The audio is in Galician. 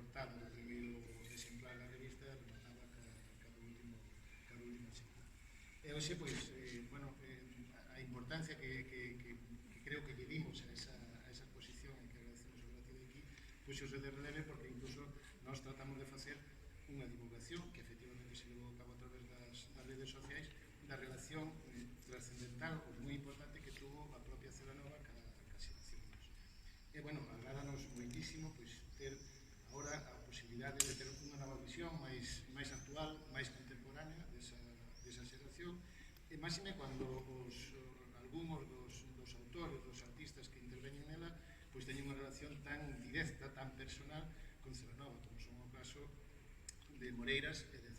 portada do primeiro exemplar da revista remataba cada último exemplar. E hoxe, pois, a importancia que creo que lle dimos a esa exposición e que agradecemos o gracio de aquí, pois se de releve porque incluso nós tratamos de facer unha divulgación que efectivamente se levou a cabo a través das redes sociais da relación trascendental ou moi importante que tuvo a propia Celanova ca xeracións. E, bueno, agrádanos moitísimo pois, ter agora a posibilidade de ter unha nova visión máis actual, máis contemporánea desa xeración, e máxime cando algúns dos autores, dos artistas que interveñen nela, pois teñen unha relación tan directa, tan personal con Celanova, como son o caso de Moreiras e de